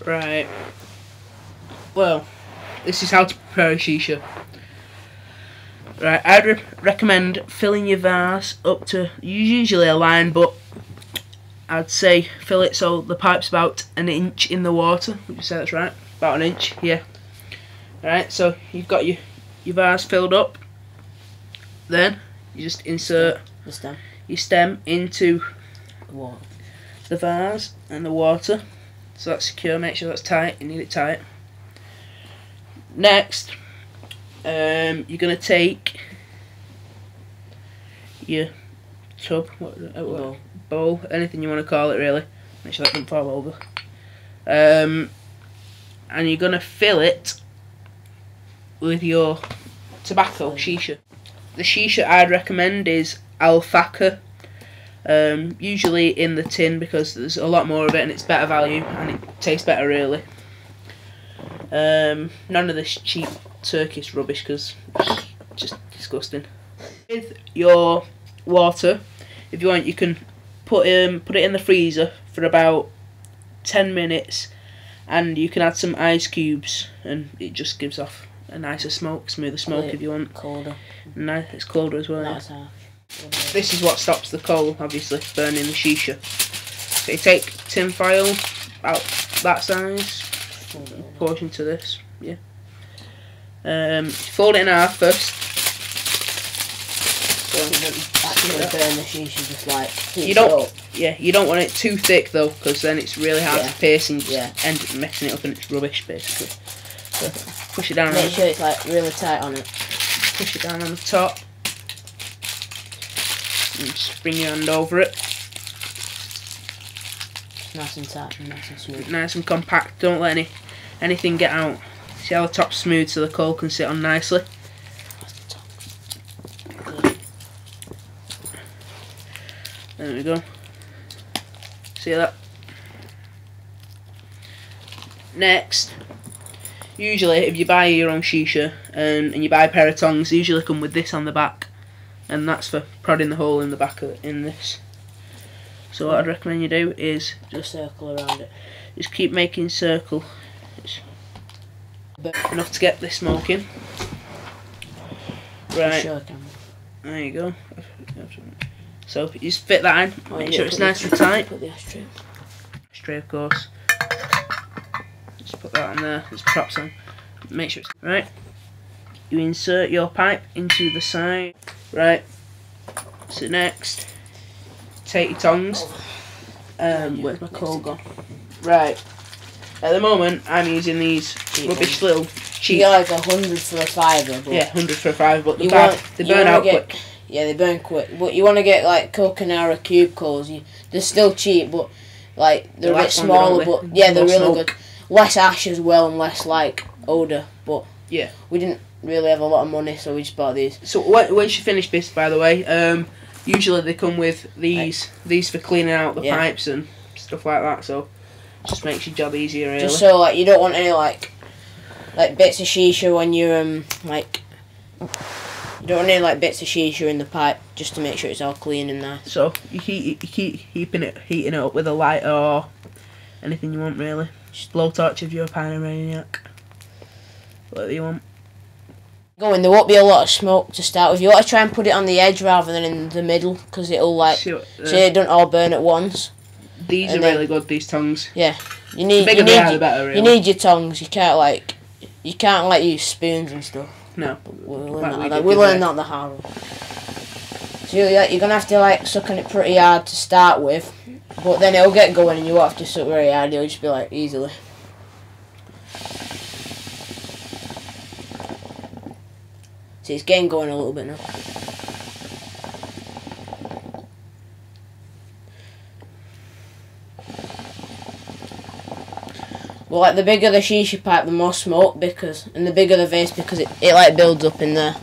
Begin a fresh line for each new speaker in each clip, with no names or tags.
Right. Well, this is how to prepare a shisha. Right, I'd recommend filling your vase up to usually a line, but I'd say fill it so the pipe's about an inch in the water. Would you say that's right? About an inch, yeah. Alright, so you've got your vase filled up. Then you just insert your stem into the vase and the water. So that's secure, make sure that's tight, you need it tight. Next, you're going to take your tub, bowl, anything you want to call it really. Make sure that doesn't fall over. And you're going to fill it with your tobacco, shisha. The shisha I'd recommend is alpaca. Usually in the tin because there's a lot more of it and it's better value and it tastes better really. None of this cheap Turkish rubbish because it's just disgusting. With your water, if you want, you can put it in the freezer for about 10 minutes and you can add some ice cubes and it just gives off a nicer smoke, smoother smoke if you want.
Colder.
Nice, it's colder as well.
That's
This is what stops the coal, obviously, burning the shisha. So you take tin foil, about that size, portion to this, yeah. Fold it in half first.
So actually burn the shisha, just like
you don't want it too thick though, because then it's really hard to pierce and you end up mixing it up and it's rubbish basically. So push it down.
Make sure it's like really tight on it.
Push it down on the top. And just bring your hand over it.
Nice and tight and nice and smooth.
Nice and compact. Don't let anything get out. See how the top's smooth so the coal can sit on nicely. There we go. See that? Next, usually if you buy your own shisha and you buy a pair of tongs, they usually come with this on the back, and that's for prodding the hole in the back of it, in this. So what I'd recommend you do is
just circle around it.
Just keep making circle. It's enough to get this smoking. Right. There you go. So you just fit that in, make sure it's nice and tight.
Put the ashtray.
Ashtray, of course. Just put that on there. Just props on. Make sure it's right. You insert your pipe into the side. Right. So next, take your tongs. Where's my coal gone? Right. At the moment, I'm using these rubbish little cheap.
You get like 100 for a fiver. But
yeah, 100 for a fiver, but they burn out quick.
Yeah, they burn quick. But you want to get like coconut or cube coals. They're still cheap, but like they're a bit smaller. But yeah, they're really good. Less ash as well and less like odour. But
yeah,
we didn't really have a lot of money, so we just bought these.
So once you finish this, by the way, usually they come with these for cleaning out the pipes and stuff like that. So just makes your job easier, really.
Just so like you don't want any like bits of shisha when you're like. You don't want any like bits of shisha in the pipe, just to make sure it's all clean and nice.
So you keep heating it up with a lighter or anything you want, really. Just blowtorch if you're a pyromaniac. Whatever you want.
Going, there won't be a lot of smoke to start with. You want to try and put it on the edge rather than in the middle, because it'll like so it don't all burn at once.
These are really good. These tongs.
Yeah, you need
the better, really.
You need your tongs. You can't like use spoons and stuff.
No,
we'll learn that the hard way. So you're gonna have to like suck on it pretty hard to start with, but then it'll get going and you won't have to suck very hard. It'll just be like easily. See, it's getting going a little bit now. Well, like the bigger the shisha pipe, the more smoke and the bigger the vase because it like builds up in there,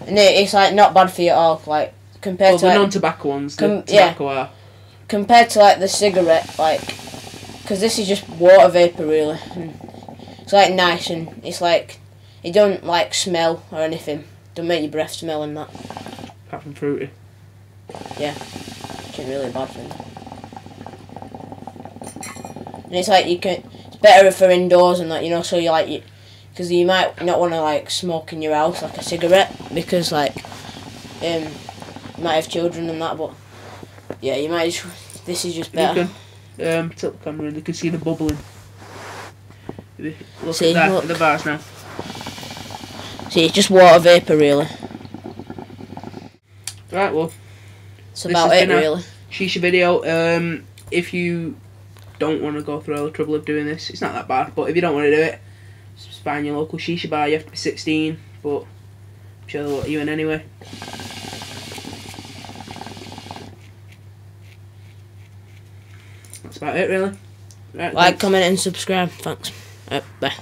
and it's like not bad for you at all. Like compared to
the
like,
non-tobacco ones, tobacco are.
Compared to like the cigarette, like because this is just water vapor really. And it's like nice and it's like it don't like smell or anything. Don't make your breath smell and that.
Apart from fruity.
Yeah, which is really bad for you. And it's like you can. better for indoors and that, you know. So you like because you might not want to like smoke in your house like a cigarette because like you might have children and that. But yeah, you might. This is just better.
You can tilt the camera and you can see the bubbling. Look
See,
at that,
look.
at the bars now.
See, it's just water vapour really.
Right, well,
That's about it really.
Shisha video. If you don't want to go through all the trouble of doing this, it's not that bad. But if you don't want to do it, just find your local shisha bar. You have to be 16, but I'm sure they'll let you in anyway. That's about it, really. Right,
Like,
thanks.
comment and subscribe. Thanks. Bye.